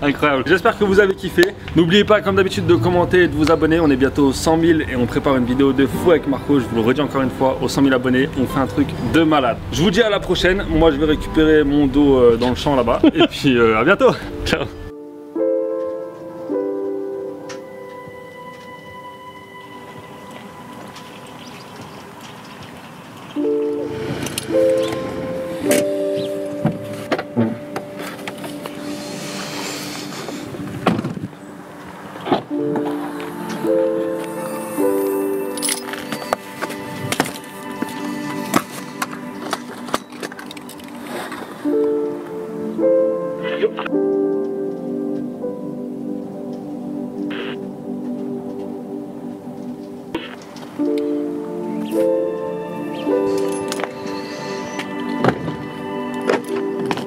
Incroyable. J'espère que vous avez kiffé. N'oubliez pas comme d'habitude de commenter et de vous abonner. On est bientôt aux 100 000 et on prépare une vidéo de fou avec Marco. Je vous le redis encore une fois, aux 100 000 abonnés, on fait un truc de malade. Je vous dis à la prochaine. Moi je vais récupérer mon dos dans le champ là-bas. Et puis à bientôt. Ciao.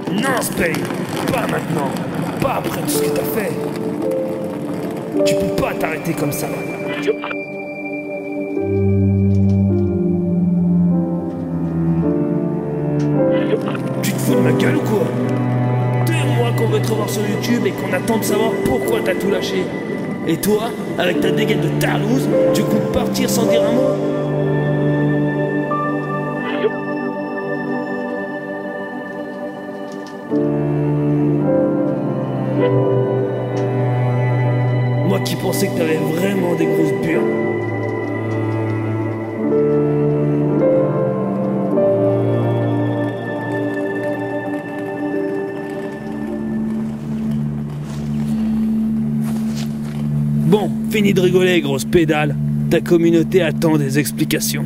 Non, Spade, pas maintenant, pas après tout ce que t'as fait. Tu peux pas t'arrêter comme ça. Tu te fous de ma gueule ou quoi? 2 mois qu'on veut te revoir sur YouTube et qu'on attend de savoir pourquoi t'as tout lâché. Et toi, avec ta dégaine de tarlouse, tu comptes partir sans dire un mot? Moi qui pensais que t'avais vraiment des grosses burnes. Bon, fini de rigoler, grosse pédale. Ta communauté attend des explications.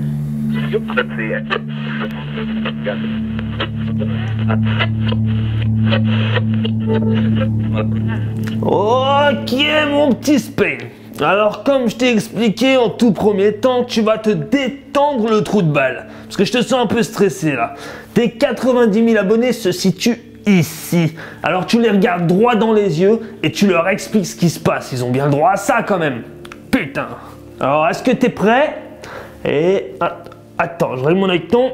Ok, mon petit Spain. Alors, comme je t'ai expliqué en tout premier temps, tu vas te détendre le trou de balle. Parce que je te sens un peu stressé là. Tes 90 000 abonnés se situent ici. Alors tu les regardes droit dans les yeux et tu leur expliques ce qui se passe. Ils ont bien le droit à ça quand même. Putain. Alors, est-ce que t'es prêt? Et... attends, je règle mon œilleton.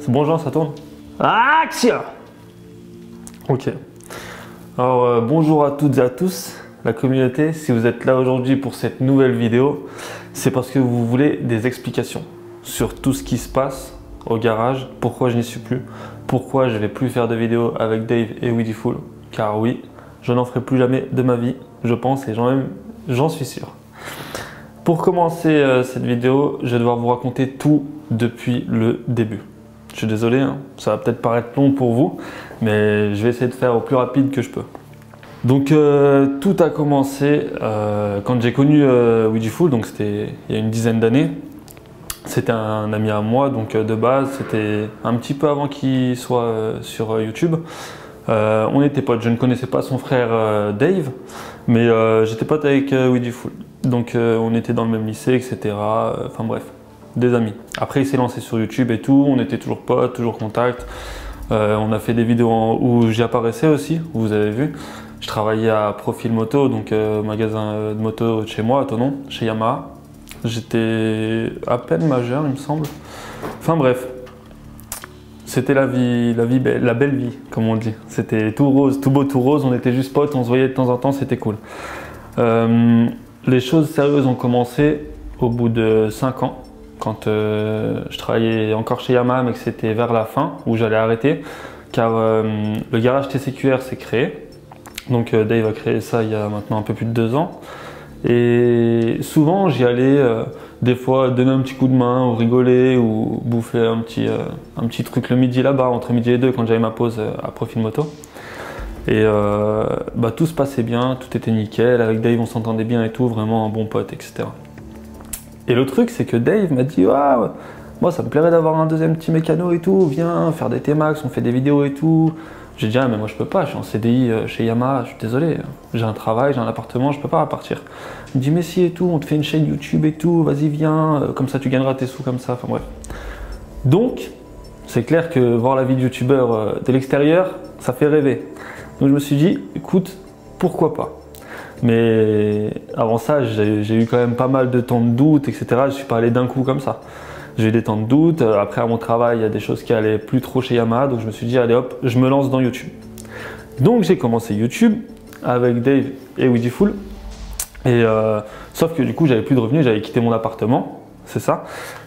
C'est bon Jean, ça tourne? Action! Ok. Alors bonjour à toutes et à tous, la communauté. Si vous êtes là aujourd'hui pour cette nouvelle vidéo, c'est parce que vous voulez des explications sur tout ce qui se passe au garage, pourquoi je n'y suis plus, pourquoi je ne vais plus faire de vidéos avec Dave et Weedyful, car oui, je n'en ferai plus jamais de ma vie, je pense, et j'en suis sûr. Pour commencer cette vidéo, je vais devoir vous raconter tout depuis le début. Je suis désolé, hein, ça va peut-être paraître long pour vous, mais je vais essayer de faire au plus rapide que je peux. Donc tout a commencé quand j'ai connu Weedyful, donc c'était il y a une dizaine d'années. C'était un ami à moi, donc de base, c'était un petit peu avant qu'il soit sur YouTube. On était potes, je ne connaissais pas son frère Dave, mais j'étais pote avec Weedyful. Donc on était dans le même lycée, etc. Enfin bref, des amis. Après il s'est lancé sur YouTube et tout, on était toujours potes, toujours contact. On a fait des vidéos où j'y apparaissais aussi, vous avez vu. Je travaillais à Profil Moto, donc magasin de moto de chez moi, à Thonon, chez Yamaha. J'étais à peine majeur, il me semble. Enfin bref, c'était la belle vie, comme on dit. C'était tout rose, tout beau, tout rose. On était juste potes, on se voyait de temps en temps, c'était cool. Les choses sérieuses ont commencé au bout de 5 ans, quand je travaillais encore chez Yamaha, mais que c'était vers la fin où j'allais arrêter, car le garage TCQR s'est créé. Donc Dave a créé ça il y a maintenant un peu plus de 2 ans. Et souvent j'y allais des fois donner un petit coup de main ou rigoler ou bouffer un petit truc le midi là-bas, entre midi et 2 quand j'avais ma pause à Profil Moto. Et tout se passait bien, tout était nickel, avec Dave on s'entendait bien et tout, vraiment un bon pote, etc. Et le truc c'est que Dave m'a dit ah, moi ça me plairait d'avoir un deuxième petit mécano et tout, viens faire des T-Max, on fait des vidéos et tout. J'ai dit ah mais moi je peux pas, je suis en CDI chez Yamaha, je suis désolé, j'ai un travail, j'ai un appartement, je peux pas partir. Il me dit mais si et tout, on te fait une chaîne YouTube et tout, vas-y viens, comme ça tu gagneras tes sous comme ça, enfin bref. Donc c'est clair que voir la vie de youtubeur de l'extérieur, ça fait rêver. Donc je me suis dit écoute, pourquoi pas. Mais avant ça, j'ai eu quand même pas mal de temps de doute, etc. Je suis pas allé d'un coup comme ça. J'ai eu des temps de doute. Après, à mon travail, il y a des choses qui allaient plus trop chez Yamaha. Donc, je me suis dit, allez hop, je me lance dans YouTube. Donc, j'ai commencé YouTube avec Dave et Weedyful. Et sauf que du coup, j'avais plus de revenus, j'avais quitté mon appartement. C'est ça.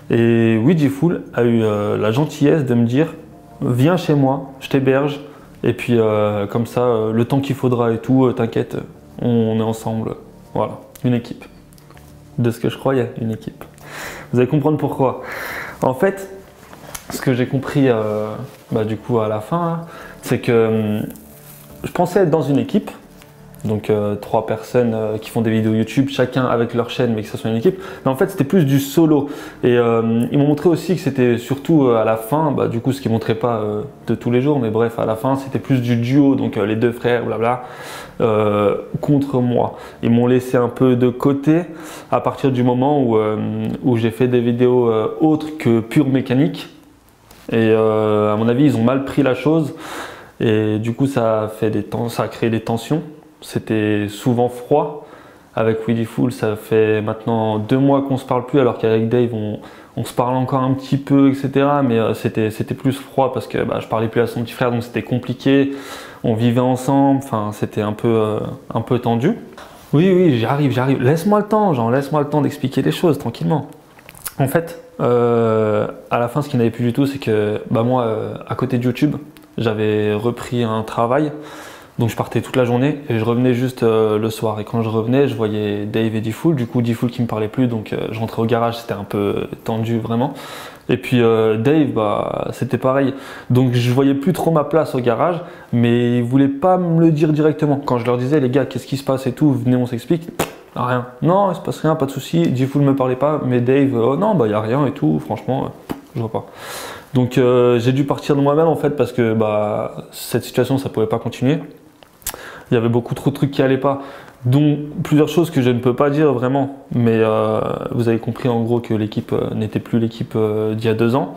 Et Weedyful a eu la gentillesse de me dire, viens chez moi, je t'héberge. Et puis, comme ça, le temps qu'il faudra et tout, t'inquiète, on est ensemble. Voilà, une équipe. De ce que je croyais, une équipe. Vous allez comprendre pourquoi. En fait, ce que j'ai compris du coup à la fin, c'est que je pensais être dans une équipe, donc 3 personnes qui font des vidéos YouTube, chacun avec leur chaîne, mais que ce soit une équipe. Mais en fait, c'était plus du solo. Et ils m'ont montré aussi que c'était surtout à la fin, du coup, ce qu'ils ne montraient pas de tous les jours, mais bref, à la fin, c'était plus du duo, donc les 2 frères, blabla. Contre moi. Ils m'ont laissé un peu de côté à partir du moment où j'ai fait des vidéos autres que pure mécanique. Et à mon avis, ils ont mal pris la chose. Et du coup, ça a créé des tensions. C'était souvent froid. Avec Weedyful, ça fait maintenant 2 mois qu'on se parle plus, alors qu'avec Dave, on se parle encore un petit peu, etc. Mais c'était plus froid parce que je parlais plus à son petit frère, donc c'était compliqué. On vivait ensemble, enfin c'était un peu tendu. Oui, j'arrive. Laisse-moi le temps, laisse-moi le temps d'expliquer les choses tranquillement. En fait, à la fin, ce qui n'avait plus du tout, c'est que moi, à côté de YouTube, j'avais repris un travail. Donc je partais toute la journée et je revenais juste le soir. Et quand je revenais, je voyais Dave et Diffoul. Du coup, Diffoul qui me parlait plus, donc je rentrais au garage, c'était un peu tendu vraiment. Et puis Dave, c'était pareil. Donc je voyais plus trop ma place au garage, mais ils voulaient pas me le dire directement. Quand je leur disais, les gars, qu'est-ce qui se passe et tout, venez, on s'explique. Rien. Non, il se passe rien, pas de souci. Diffoul me parlait pas, mais Dave, oh non, y a rien et tout. Franchement, je vois pas. Donc j'ai dû partir de moi-même en fait parce que cette situation, ça pouvait pas continuer. Il y avait beaucoup trop de trucs qui allaient pas, dont plusieurs choses que je ne peux pas dire vraiment, mais vous avez compris en gros que l'équipe n'était plus l'équipe d'il y a 2 ans.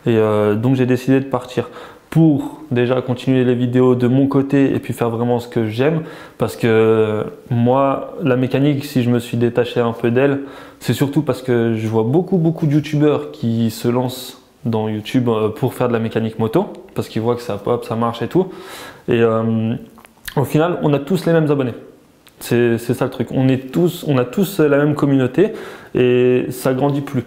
Et donc j'ai décidé de partir pour déjà continuer les vidéos de mon côté et puis faire vraiment ce que j'aime, parce que moi, la mécanique, si je me suis détaché un peu d'elle, c'est surtout parce que je vois beaucoup de youtubeurs qui se lancent dans YouTube pour faire de la mécanique moto, parce qu'ils voient que ça pop, ça marche et tout. Et au final, on a tous les mêmes abonnés. C'est ça le truc. On a tous la même communauté et ça grandit plus.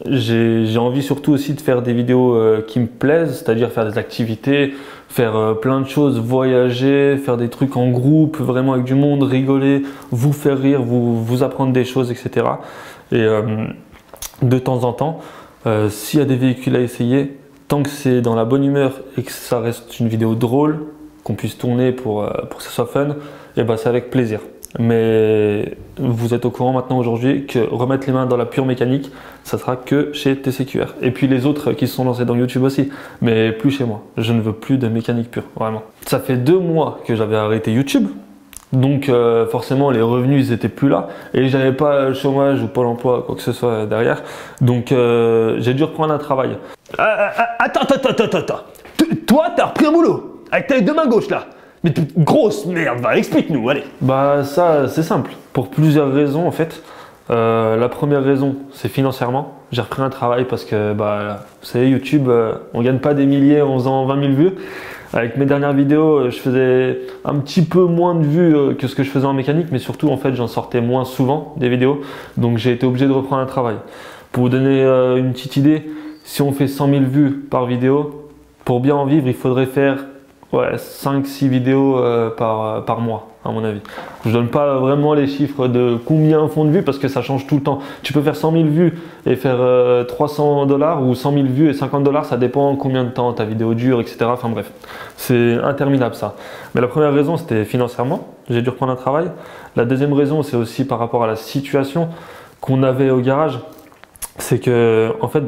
J'ai envie surtout aussi de faire des vidéos qui me plaisent, c'est-à-dire faire des activités, faire plein de choses, voyager, faire des trucs en groupe, vraiment avec du monde, rigoler, vous faire rire, vous apprendre des choses, etc. Et de temps en temps, s'il y a des véhicules à essayer, tant que c'est dans la bonne humeur et que ça reste une vidéo drôle, qu'on puisse tourner pour que ce soit fun, et c'est avec plaisir. Mais vous êtes au courant maintenant aujourd'hui que remettre les mains dans la pure mécanique, ça sera que chez TCQR. Et puis les autres qui se sont lancés dans YouTube aussi, mais plus chez moi. Je ne veux plus de mécanique pure, vraiment. Ça fait 2 mois que j'avais arrêté YouTube, donc forcément les revenus ils étaient plus là et j'avais pas le chômage ou Pôle emploi, quoi que ce soit derrière. Donc j'ai dû reprendre un travail. Attends. Toi, t'as repris un boulot avec tes 2 mains gauches là. Mais grosse merde, explique-nous, allez. Ça, c'est simple. Pour plusieurs raisons en fait. La première raison, c'est financièrement. J'ai repris un travail parce que, vous savez, YouTube, on gagne pas des milliers en faisant 20 000 vues. Avec mes dernières vidéos, je faisais un petit peu moins de vues que ce que je faisais en mécanique, mais surtout, en fait, j'en sortais moins souvent des vidéos. Donc, j'ai été obligé de reprendre un travail. Pour vous donner une petite idée, si on fait 100 000 vues par vidéo, pour bien en vivre, il faudrait faire 5-6 vidéos par mois, à mon avis. Je donne pas vraiment les chiffres de combien font de vues parce que ça change tout le temps. Tu peux faire 100 000 vues et faire 300 $ ou 100 000 vues et 50 $, ça dépend combien de temps ta vidéo dure, etc. Enfin bref, c'est interminable ça. Mais la première raison, c'était financièrement. J'ai dû reprendre un travail. La deuxième raison, c'est aussi par rapport à la situation qu'on avait au garage. C'est que, en fait,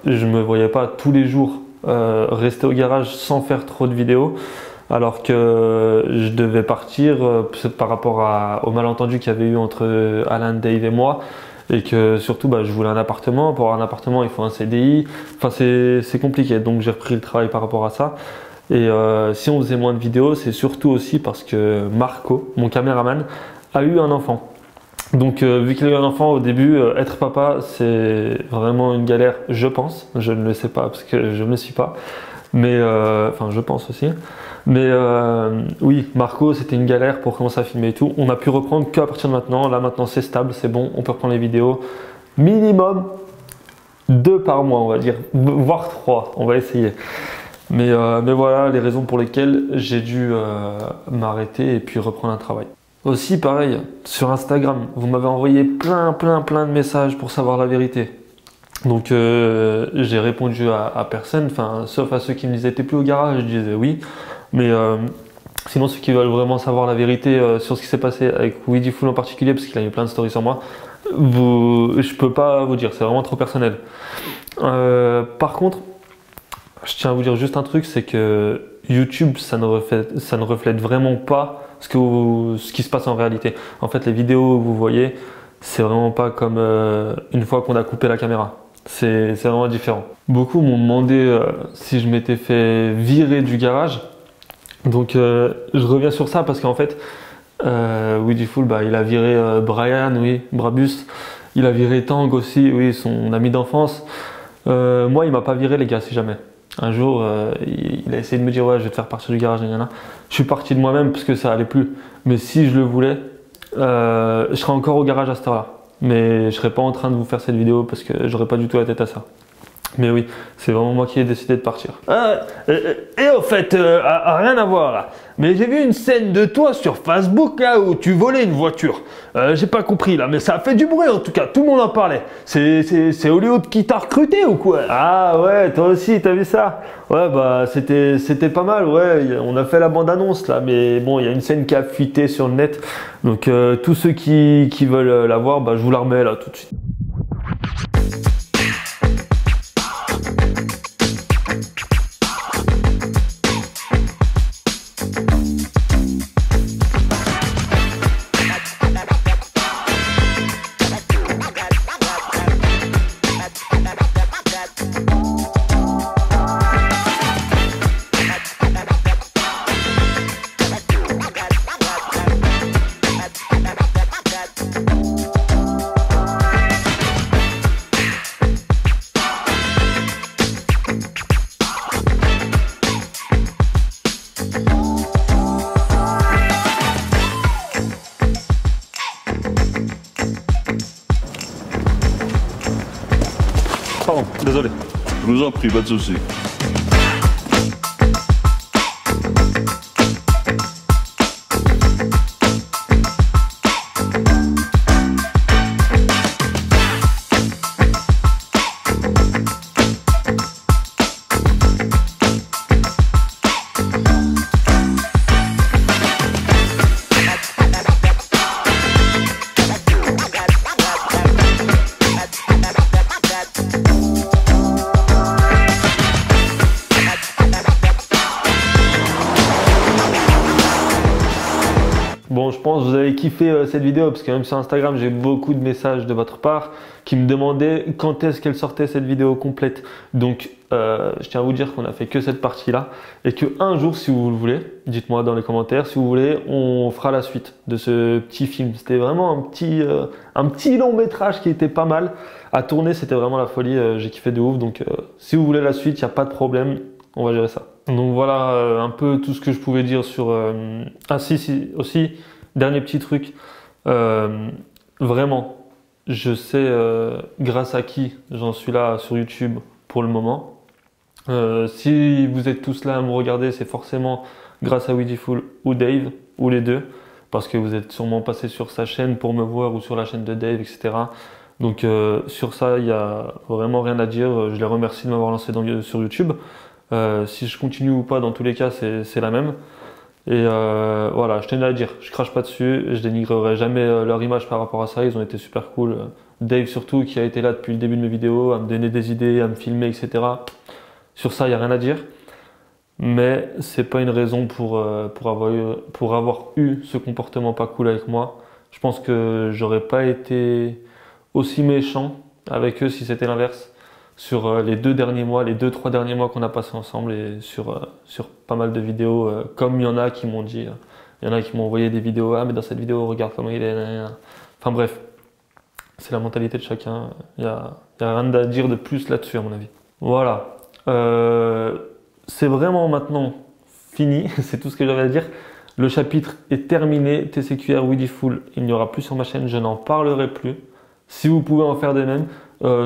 je me voyais pas tous les jours rester au garage sans faire trop de vidéos, alors que je devais partir par rapport au malentendu qu'il y avait eu entre Alan, Dave et moi, et que surtout je voulais un appartement. Pour avoir un appartement il faut un CDI, enfin c'est compliqué, donc j'ai repris le travail par rapport à ça. Et si on faisait moins de vidéos, c'est surtout aussi parce que Marco, mon caméraman, a eu un enfant. Donc vu qu'il a eu un enfant au début, être papa c'est vraiment une galère, je pense. Je ne le sais pas parce que je ne le suis pas. Mais enfin je pense aussi. Mais oui, Marco c'était une galère pour commencer à filmer et tout. On a pu reprendre qu'à partir de maintenant. Là maintenant c'est stable, c'est bon, on peut reprendre les vidéos. Minimum 2 par mois on va dire, voire 3, on va essayer. Mais voilà les raisons pour lesquelles j'ai dû m'arrêter et puis reprendre un travail. Aussi pareil, sur Instagram, vous m'avez envoyé plein de messages pour savoir la vérité. Donc j'ai répondu à personne, enfin sauf à ceux qui me disaient t'es plus au garage, je disais oui. Mais sinon ceux qui veulent vraiment savoir la vérité sur ce qui s'est passé avec Weedyful en particulier, parce qu'il a eu plein de stories sur moi, je peux pas vous dire, c'est vraiment trop personnel. Par contre, je tiens à vous dire juste un truc, c'est que YouTube, ça ne reflète vraiment pas ce qui se passe en réalité. En fait, les vidéos que vous voyez, c'est vraiment pas comme une fois qu'on a coupé la caméra. C'est vraiment différent. Beaucoup m'ont demandé si je m'étais fait virer du garage. Donc, je reviens sur ça parce qu'en fait, Weedyful, il a viré Brian, oui, Brabus. Il a viré Tang aussi, oui, son ami d'enfance. Moi, il m'a pas viré, les gars, si jamais. Un jour, il a essayé de me dire ouais, je vais te faire partir du garage, gna. Je suis parti de moi-même parce que ça allait plus. Mais si je le voulais, je serais encore au garage à cette heure-là. Mais je serais pas en train de vous faire cette vidéo parce que j'aurais pas du tout la tête à ça. Mais oui, c'est vraiment moi qui ai décidé de partir. Et au fait, rien à voir là. Mais j'ai vu une scène de toi sur Facebook là où tu volais une voiture. J'ai pas compris là, mais ça a fait du bruit en tout cas, tout le monde en parlait. C'est Hollywood qui t'a recruté ou quoi? Ah ouais, toi aussi, t'as vu ça? Ouais, c'était pas mal, ouais. On a fait la bande-annonce là, mais bon, il y a une scène qui a fuité sur le net. Donc tous ceux qui veulent la voir, je vous la remets là tout de suite. Pardon, désolé. Je vous en prie, pas de souci. Bon, je pense que vous avez kiffé cette vidéo parce que même sur Instagram, j'ai eu beaucoup de messages de votre part qui me demandaient quand est-ce qu'elle sortait cette vidéo complète. Donc, je tiens à vous dire qu'on a fait que cette partie-là et qu'un jour, si vous le voulez, dites-moi dans les commentaires, si vous voulez, on fera la suite de ce petit film. C'était vraiment un petit long métrage qui était pas mal à tourner. C'était vraiment la folie. J'ai kiffé de ouf. Donc, si vous voulez la suite, il n'y a pas de problème. On va gérer ça. Donc voilà un peu tout ce que je pouvais dire sur... Ah si, aussi, dernier petit truc. Vraiment, je sais grâce à qui j'en suis là sur YouTube pour le moment. Si vous êtes tous là à me regarder, c'est forcément grâce à Weedyful ou Dave, ou les deux. Parce que vous êtes sûrement passé sur sa chaîne pour me voir ou sur la chaîne de Dave, etc. Donc sur ça, il n'y a vraiment rien à dire. Je les remercie de m'avoir lancé sur YouTube. Si je continue ou pas, dans tous les cas, c'est la même. Et voilà, je tenais à dire, je crache pas dessus, je dénigrerai jamais leur image par rapport à ça, ils ont été super cool. Dave surtout, qui a été là depuis le début de mes vidéos, à me donner des idées, à me filmer, etc. Sur ça, il n'y a rien à dire. Mais c'est pas une raison pour avoir eu ce comportement pas cool avec moi. Je pense que j'aurais pas été aussi méchant avec eux si c'était l'inverse. Sur les 2 derniers mois, les 2-3 derniers mois qu'on a passé ensemble et sur pas mal de vidéos, comme il y en a qui m'ont dit, il y en a qui m'ont envoyé des vidéos, ah mais dans cette vidéo regarde comment il est, Enfin bref, c'est la mentalité de chacun. Il y a rien à dire de plus là-dessus à mon avis. Voilà. C'est vraiment maintenant fini, c'est tout ce que j'avais à dire. Le chapitre est terminé, TCQR Weediful, il n'y aura plus sur ma chaîne, je n'en parlerai plus. Si vous pouvez en faire de même,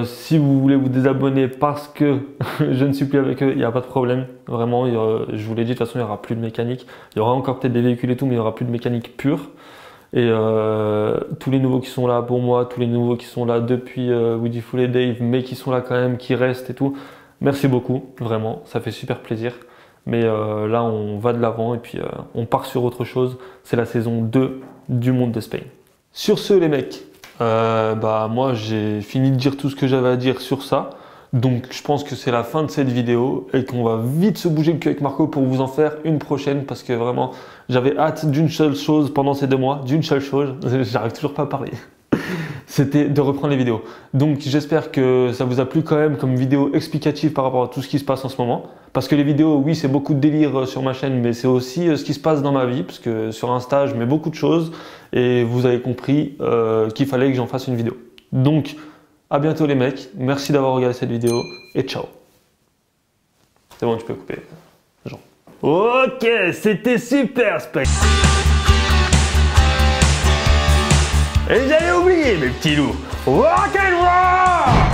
si vous voulez vous désabonner parce que je ne suis plus avec eux, il n'y a pas de problème. Vraiment, je vous l'ai dit, de toute façon, il n'y aura plus de mécanique. Il y aura encore peut-être des véhicules et tout, mais il n'y aura plus de mécanique pure. Et tous les nouveaux qui sont là pour moi, tous les nouveaux qui sont là depuis Weediful et Dave, mais qui sont là quand même, qui restent et tout, merci beaucoup, vraiment, ça fait super plaisir. Mais là, on va de l'avant et puis on part sur autre chose. C'est la saison 2 du monde de Spain. Sur ce, les mecs, moi, j'ai fini de dire tout ce que j'avais à dire sur ça. Donc, je pense que c'est la fin de cette vidéo et qu'on va vite se bouger le cul avec Marco pour vous en faire une prochaine parce que vraiment, j'avais hâte d'une seule chose pendant ces 2 mois. D'une seule chose, j'arrive toujours pas à parler. C'était de reprendre les vidéos. Donc j'espère que ça vous a plu quand même comme vidéo explicative par rapport à tout ce qui se passe en ce moment. Parce que les vidéos, oui, c'est beaucoup de délire sur ma chaîne, mais c'est aussi ce qui se passe dans ma vie. Parce que sur Insta, je mets beaucoup de choses et vous avez compris qu'il fallait que j'en fasse une vidéo. Donc, à bientôt les mecs. Merci d'avoir regardé cette vidéo et ciao. C'est bon, tu peux couper. Jean. Ok, c'était super, Space. Et j'allais oublier, mes petits loups. Rock'n'roll!